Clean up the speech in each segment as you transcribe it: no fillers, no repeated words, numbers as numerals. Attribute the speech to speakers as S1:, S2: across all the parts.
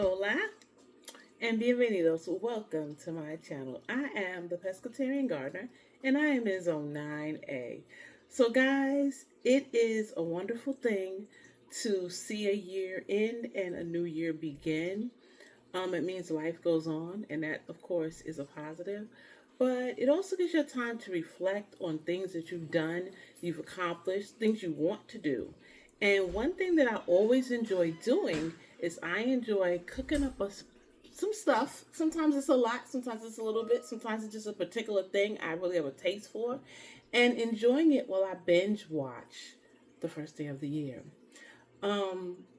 S1: Hola and bienvenidos. Welcome to my channel. I am the Pescatarian Gardener and I am in Zone 9A. So guys, it is a wonderful thing to see a year end and a new year begin. It means life goes on, and that of course is a positive. But it also gives you time to reflect on things that you've done, you've accomplished, things you want to do. And one thing that I always enjoy doing is I enjoy cooking up some stuff. Sometimes it's a lot, sometimes it's a little bit, sometimes it's just a particular thing I really have a taste for, and enjoying it while I binge watch the first day of the year.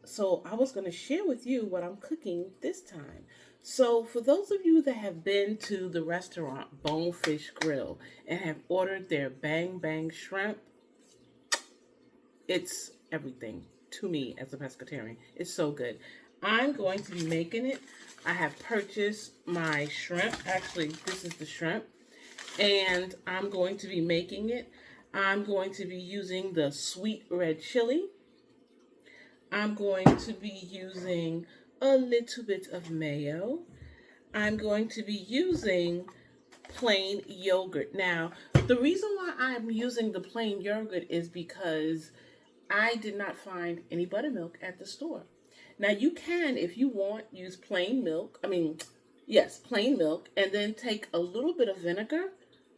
S1: So I was going to share with you what I'm cooking this time. So for those of you that have been to the restaurant Bonefish Grill and have ordered their Bang Bang shrimp, it's everything to me as a pescatarian. It's so good. I'm going to be making it. I have purchased my shrimp. Actually, this is the shrimp. And I'm going to be making it. I'm going to be using the sweet red chili. I'm going to be using a little bit of mayo. I'm going to be using plain yogurt. Now, the reason why I'm using the plain yogurt is because I did not find any buttermilk at the store. Now, you can, if you want, use plain milk. Yes, plain milk, and then take a little bit of vinegar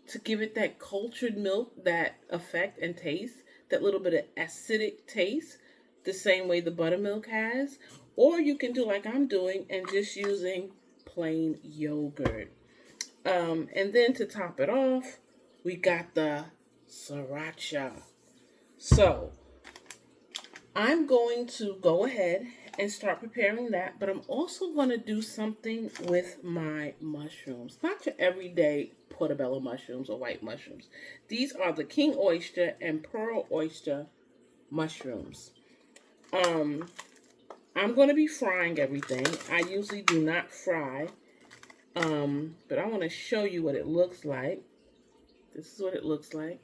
S1: to give it that cultured milk, that effect and taste, that little bit of acidic taste, the same way the buttermilk has. Or you can do like I'm doing and just using plain yogurt. And then to top it off, we got the sriracha. So I'm going to go ahead and start preparing that, but I'm also going to do something with my mushrooms. Not your everyday portobello mushrooms or white mushrooms. These are the king oyster and pearl oyster mushrooms. I'm going to be frying everything. I usually do not fry, but I want to show you what it looks like. This is what it looks like.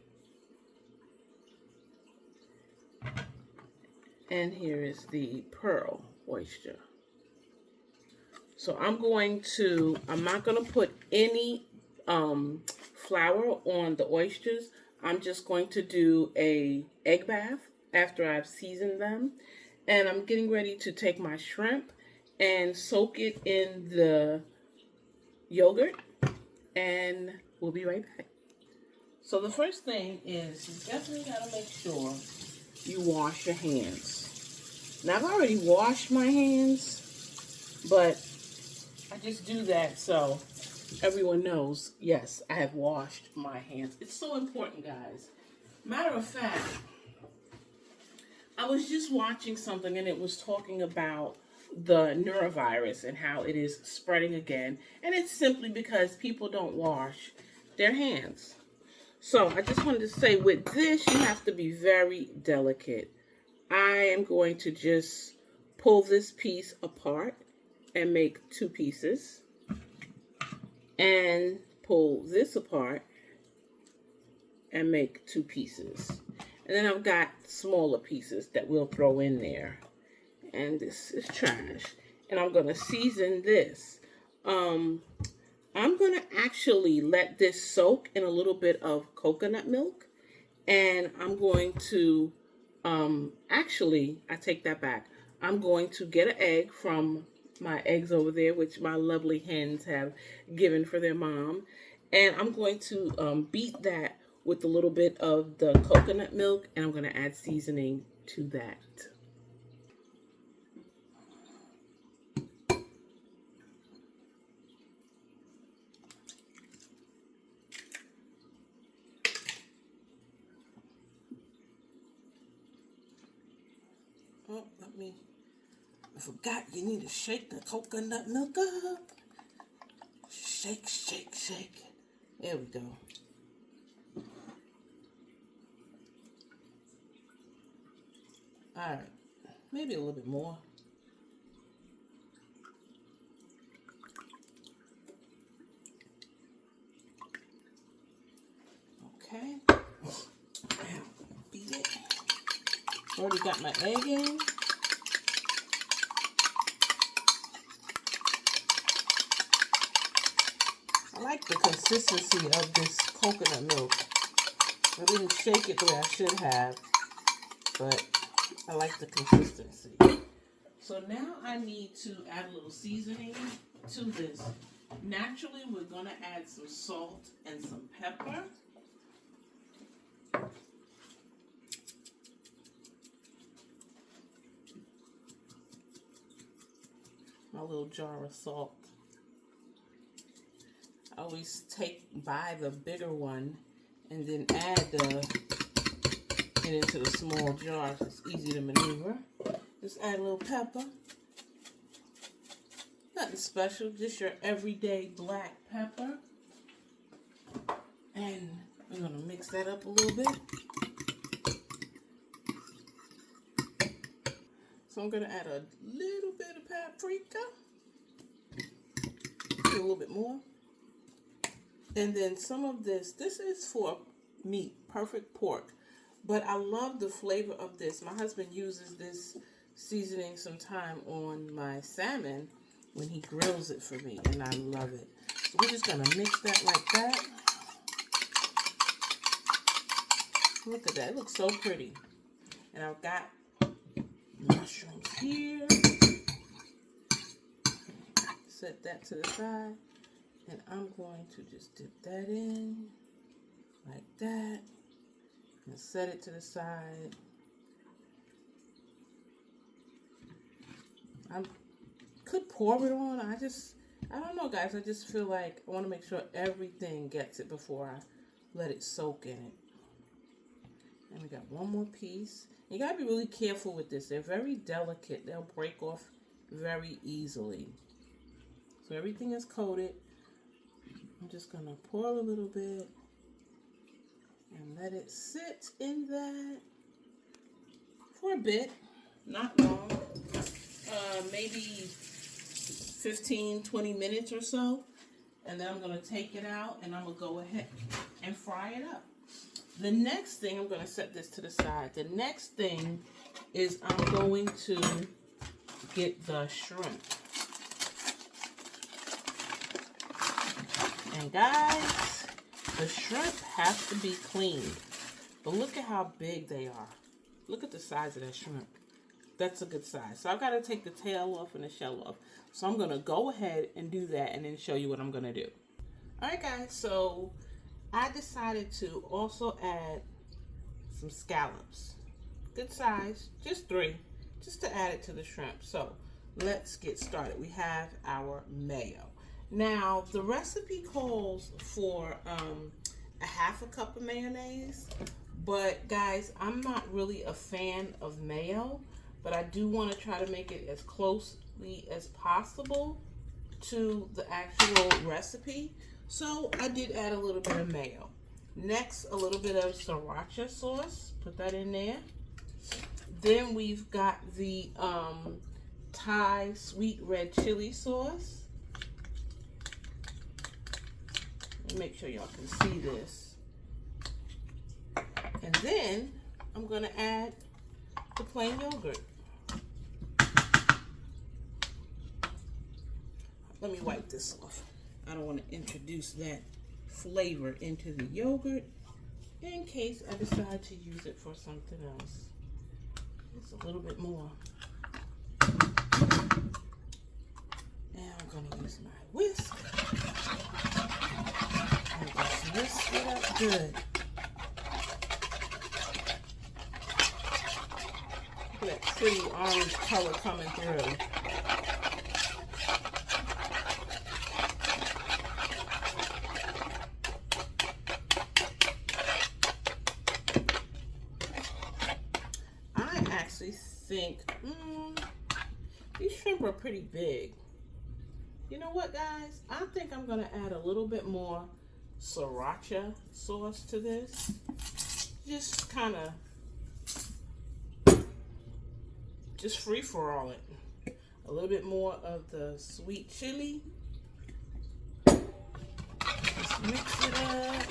S1: And here is the pearl oyster. So I'm not going to put any flour on the oysters. I'm just going to do a egg bath after I've seasoned them. And I'm getting ready to take my shrimp and soak it in the yogurt. And we'll be right back. So the first thing is you definitely got to make sure you wash your hands. Now, I've already washed my hands, but I just do that so everyone knows, yes, I have washed my hands. It's so important, guys. Matter of fact, I was just watching something and it was talking about the neurovirus and how it is spreading again. And it's simply because people don't wash their hands. So I just wanted to say with this, you have to be very delicate. I am going to just pull this piece apart and make two pieces. And pull this apart and make two pieces. And then I've got smaller pieces that we'll throw in there. And this is trash. And I'm going to season this. I'm going to actually let this soak in a little bit of coconut milk. And I'm going to, I take that back. I'm going to get an egg from my eggs over there, which my lovely hens have given for their mom. And I'm going to beat that with a little bit of the coconut milk, and I'm going to add seasoning to that. Oh, I forgot you need to shake the coconut milk up. Shake, shake, shake. There we go. All right, maybe a little bit more. Okay. Now, beat it. Already got my egg in. like the consistency of this coconut milk. I didn't shake it the way I should have, but I like the consistency. So now I need to add a little seasoning to this. Naturally, we're going to add some salt and some pepper. My little jar of salt. I always buy the bigger one and then add it into the small jars. It's easy to maneuver. Just add a little pepper. Nothing special, just your everyday black pepper. And we're going to mix that up a little bit. So I'm going to add a little bit of paprika. A little bit more. And then some of this is for meat, perfect pork. But I love the flavor of this. My husband uses this seasoning sometime on my salmon when he grills it for me, and I love it. So we're just going to mix that like that. Look at that. It looks so pretty. And I've got mushrooms here. Set that to the side. And I'm going to just dip that in like that. And set it to the side. I could pour it on. I don't know, guys. I just feel like I want to make sure everything gets it before I let it soak in it. And we got one more piece. You got to be really careful with this. They're very delicate. They'll break off very easily. So everything is coated. I'm just going to pour a little bit and let it sit in that for a bit. Not long. Maybe 15, 20 minutes or so. And then I'm going to take it out and I'm going to go ahead and fry it up. The next thing, I'm going to set this to the side. The next thing is I'm going to get the shrimp. And guys, the shrimp have to be cleaned. But look at how big they are. Look at the size of that shrimp. That's a good size. So I've got to take the tail off and the shell off. So I'm going to go ahead and do that and then show you what I'm going to do. Alright guys, so I decided to also add some scallops. Good size, just 3, just to add it to the shrimp. So let's get started. We have our mayo. Now the recipe calls for a half a cup of mayonnaise, but guys, I'm not really a fan of mayo, but I do want to try to make it as closely as possible to the actual recipe. So I did add a little bit of mayo. Next, a little bit of sriracha sauce. Put that in there. Then we've got the Thai sweet red chili sauce. Make sure y'all can see this. And then I'm going to add the plain yogurt. Let me wipe this off. I don't want to introduce that flavor into the yogurt in case I decide to use it for something else. Just a little bit more. Now I'm going to use my whisk. And just whisk it up good. Look at that pretty orange color coming through. Think these shrimp are pretty big. You know what, guys? I think I'm gonna add a little bit more sriracha sauce to this. Just kind of just free for all it. A little bit more of the sweet chili. Just mix it up.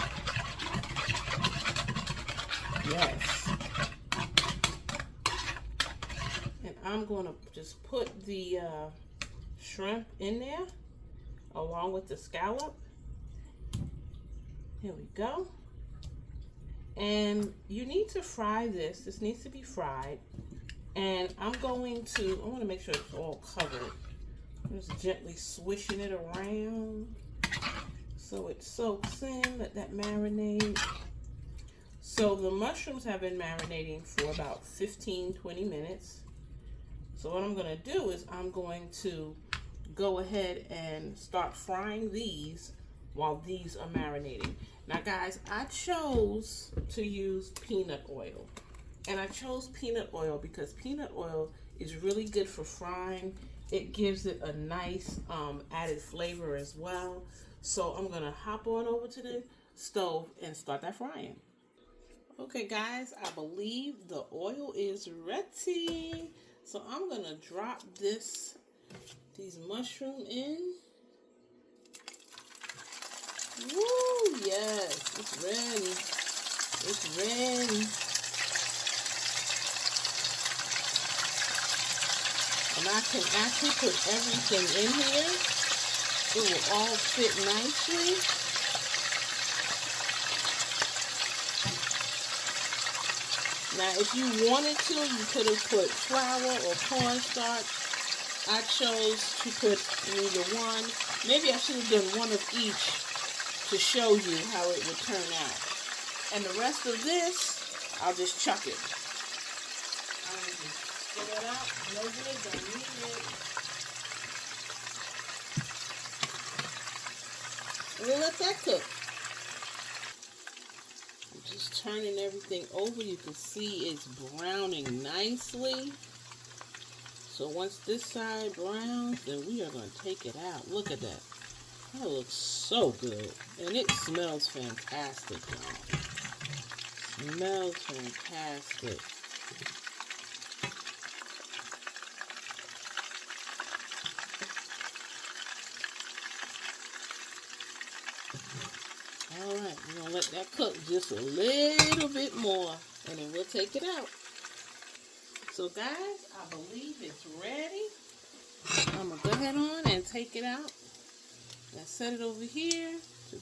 S1: Yes. I'm going to just put the shrimp in there along with the scallop. Here we go. And you need to fry this. This needs to be fried. And I want to make sure it's all covered. I'm just gently swishing it around so it soaks in, let that marinate. So the mushrooms have been marinating for about 15-20 minutes. So what I'm going to do is I'm going to go ahead and start frying these while these are marinating. Now guys, I chose to use peanut oil. And I chose peanut oil because peanut oil is really good for frying. It gives it a nice added flavor as well. So I'm going to hop on over to the stove and start that frying. Okay guys, I believe the oil is ready. So I'm going to drop these mushrooms in. Woo, yes, it's ready. It's ready. And I can actually put everything in here. It will all fit nicely. Now, if you wanted to, you could have put flour or cornstarch. I chose to put neither one. Maybe I should have done one of each to show you how it would turn out. And the rest of this, I'll just chuck it. I'll just pull it out. No good, don't need it. And we'll let that cook. I'm just turning everything over. You can see it's browning nicely. So once this side browns, then we are going to take it out. Look at that. That looks so good. And it smells fantastic, y'all. Smells fantastic. Alright, we're going to let that cook just a little bit more. And then we'll take it out. So guys, I believe it's ready. I'm going to go ahead on and take it out. And set it over here to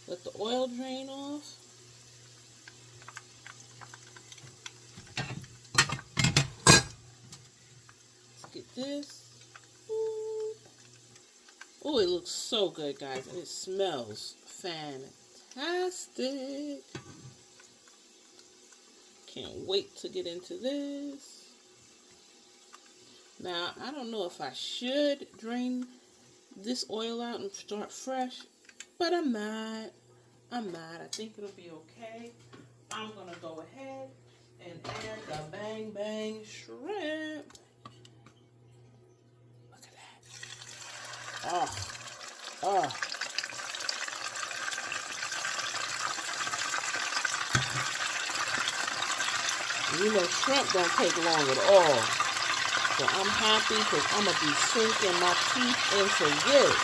S1: let the oil drain off. Let's get this. Oh, it looks so good, guys. And it smells fantastic. Can't wait to get into this. Now, I don't know if I should drain this oil out and start fresh, but I'm not. I think it'll be okay. I'm gonna go ahead and add the bang bang shrimp. Look at that. Oh. You know, shrimp don't take long at all. So I'm happy because I'm going to be sinking my teeth into this.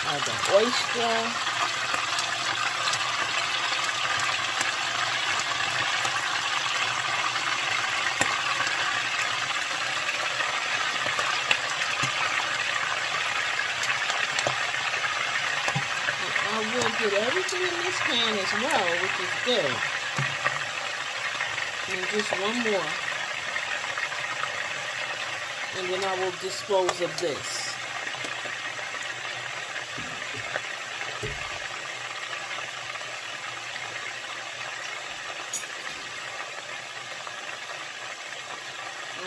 S1: Add the oyster. And I will get everything in this pan as well, which is good. And just one more. And then I will dispose of this.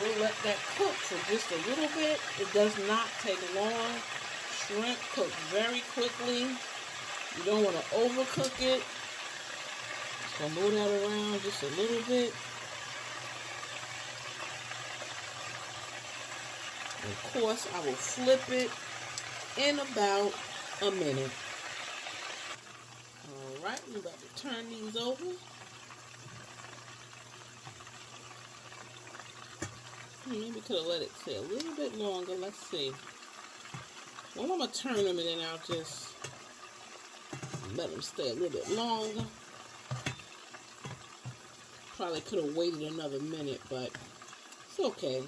S1: We'll let that cook for just a little bit. It does not take long. Shrimp cook very quickly. You don't want to overcook it. So move that around just a little bit. And of course, I will flip it in about a minute. Alright, we're about to turn these over. Maybe could have let it stay a little bit longer. Let's see. Well, I'm going to turn them and then I'll just let them stay a little bit longer. Probably could have waited another minute, but it's okay.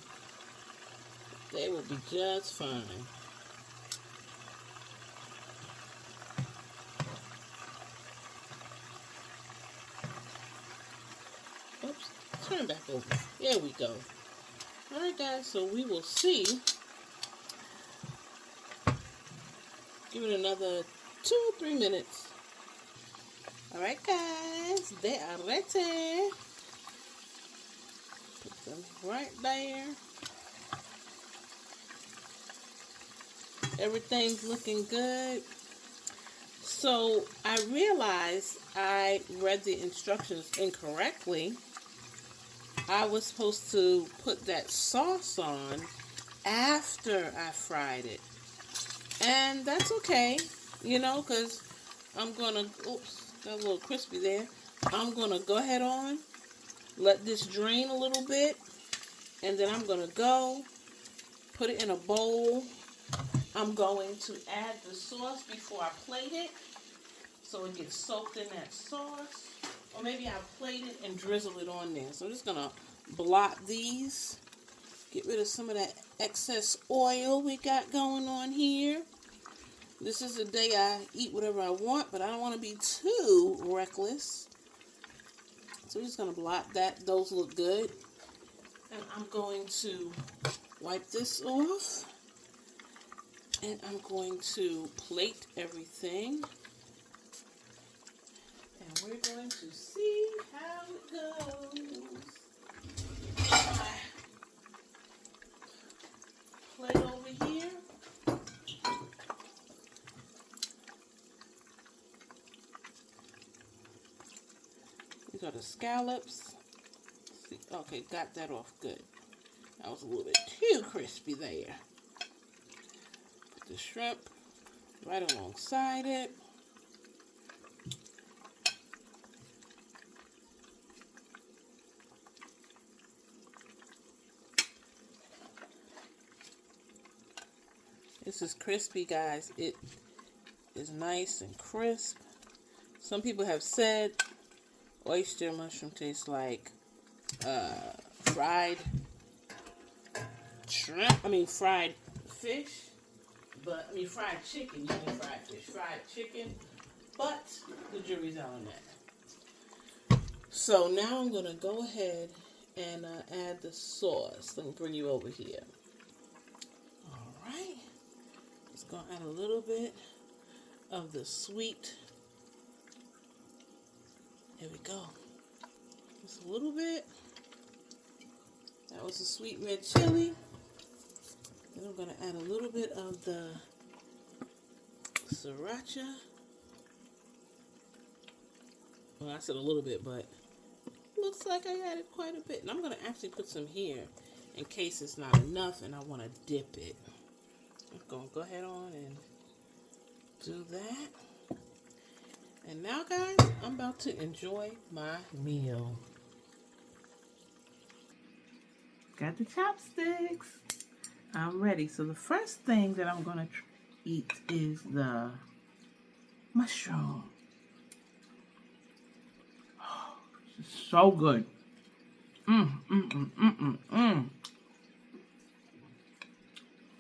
S1: They will be just fine. There we go. Alright guys, so we will see. Give it another 2 or 3 minutes. Alright guys, they are ready. Put them right there. Everything's looking good. So I realized I read the instructions incorrectly. I was supposed to put that sauce on after I fried it. And that's okay, you know, because I'm going to, oops, got a little crispy there. I'm going to go ahead on, let this drain a little bit, and then I'm going to go put it in a bowl. I'm going to add the sauce before I plate it so it gets soaked in that sauce. Or maybe I plate it and drizzle it on there. So I'm just going to blot these. Get rid of some of that excess oil we got going on here. This is the day I eat whatever I want, but I don't want to be too reckless. So we're just going to blot that. Those look good. And I'm going to wipe this off. And I'm going to plate everything. And we're going to see how it goes. My plate over here. These are the scallops. See, okay, got that off good. That was a little bit too crispy there. Put the shrimp right alongside it. This is crispy, guys. It is nice and crisp. Some people have said oyster mushroom tastes like fried shrimp. Fried fish. Fried chicken. You mean fried fish. Fried chicken. But the jury's out on that. So now I'm going to go ahead and add the sauce. Let me bring you over here. Alright. Just going to add a little bit of the sweet. There we go. Just a little bit. That was the sweet red chili. Then I'm going to add a little bit of the sriracha. Well, I said a little bit, but looks like I added quite a bit. And I'm going to actually put some here in case it's not enough and I want to dip it. I'm going to go ahead on and do that. And now, guys, I'm about to enjoy my meal. Got the chopsticks. I'm ready. So the first thing that I'm going to eat is the mushroom. Oh, this is so good.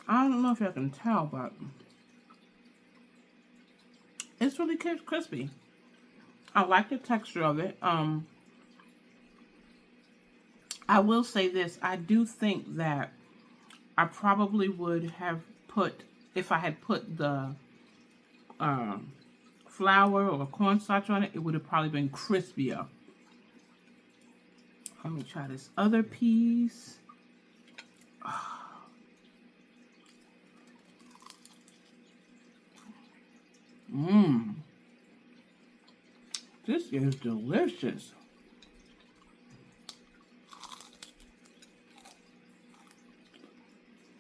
S1: I don't know if you can tell, but it's really crispy. I like the texture of it. I will say this. I do think that I probably would have put, if I had put the flour or cornstarch on it, it would have probably been crispier. Let me try this other piece. This is delicious.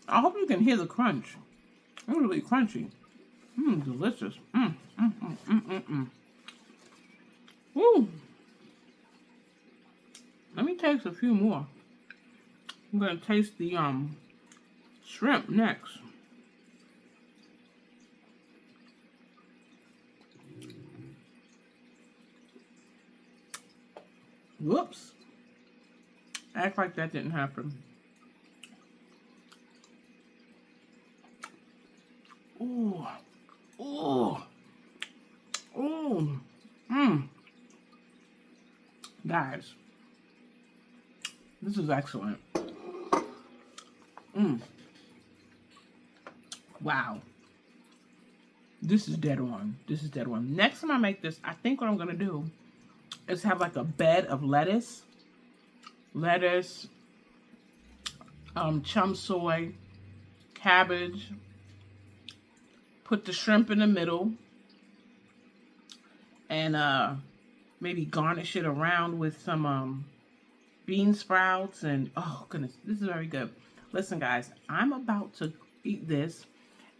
S1: I hope you can hear the crunch. It's really crunchy. Delicious. Woo. Let me taste a few more. I'm gonna taste the shrimp next. Whoops. Act like that didn't happen. Ooh. Ooh. Ooh. Guys, This is excellent. Mmm. Wow. This is dead on. This is dead on. Next time I make this, I think what I'm going to do is have like a bed of lettuce, chum soy, cabbage, put the shrimp in the middle, and maybe garnish it around with some bean sprouts, and oh goodness, this is very good. Listen guys, I'm about to eat this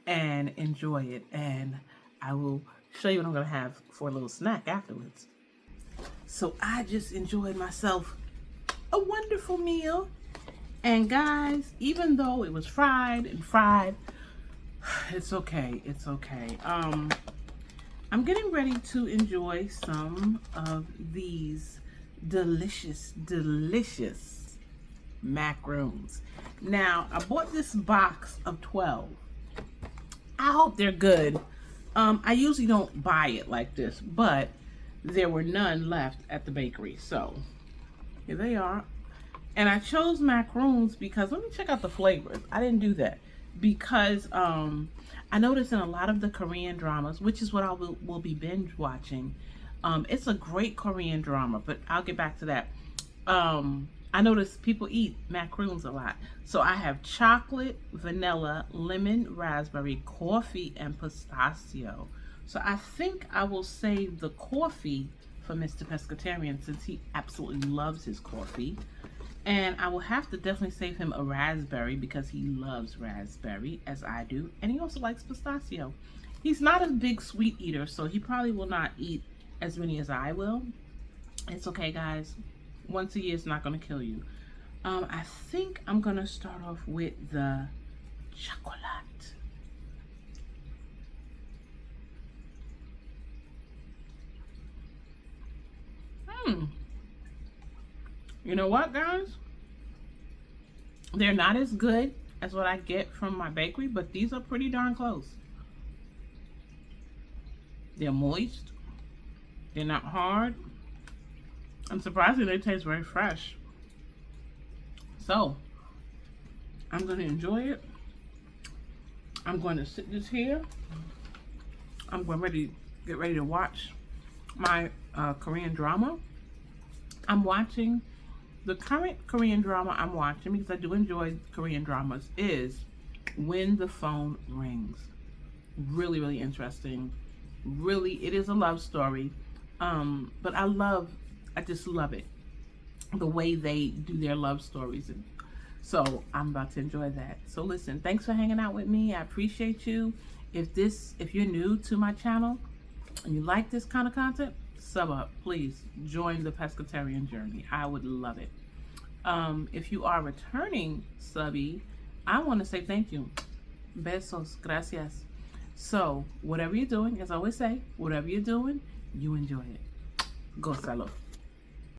S1: and enjoy it, and I will show you what I'm going to have for a little snack afterwards. So I just enjoyed myself a wonderful meal, and guys, even though it was fried, it's okay. It's okay. I'm getting ready to enjoy some of these delicious macaroons. Now, I bought this box of 12. I hope they're good. I usually don't buy it like this, but there were none left at the bakery, so here they are. And I chose macaroons because, let me check out the flavors. I didn't do that because I noticed in a lot of the Korean dramas, which is what I will be binge watching, it's a great Korean drama, but I'll get back to that. I noticed people eat macaroons a lot. So I have chocolate, vanilla, lemon, raspberry, coffee, and pistachio. So I think I will save the coffee for Mr. Pescatarian since he absolutely loves his coffee. And I will have to definitely save him a raspberry because he loves raspberry, as I do. And he also likes pistachio. He's not a big sweet eater, so he probably will not eat as many as I will. It's okay, guys. Once a year is not going to kill you. I think I'm going to start off with the chocolate. You know what, guys? They're not as good as what I get from my bakery, but these are pretty darn close. They're moist. They're not hard. And surprisingly, they taste very fresh. So, I'm going to enjoy it. I'm going to sit this here. I'm going to get ready to watch my Korean drama. I'm watching, the current Korean drama I'm watching, because I do enjoy Korean dramas, is When the Phone Rings. Really, really interesting. Really, it is a love story. But I just love it. The way they do their love stories. And so I'm about to enjoy that. So listen, thanks for hanging out with me. I appreciate you. If you're new to my channel and you like this kind of content, sub up, please join the pescatarian journey. I would love it. If you are returning subby, I want to say thank you. Besos, gracias. So whatever you're doing, as I always say, whatever you're doing, you enjoy it. Gózalo.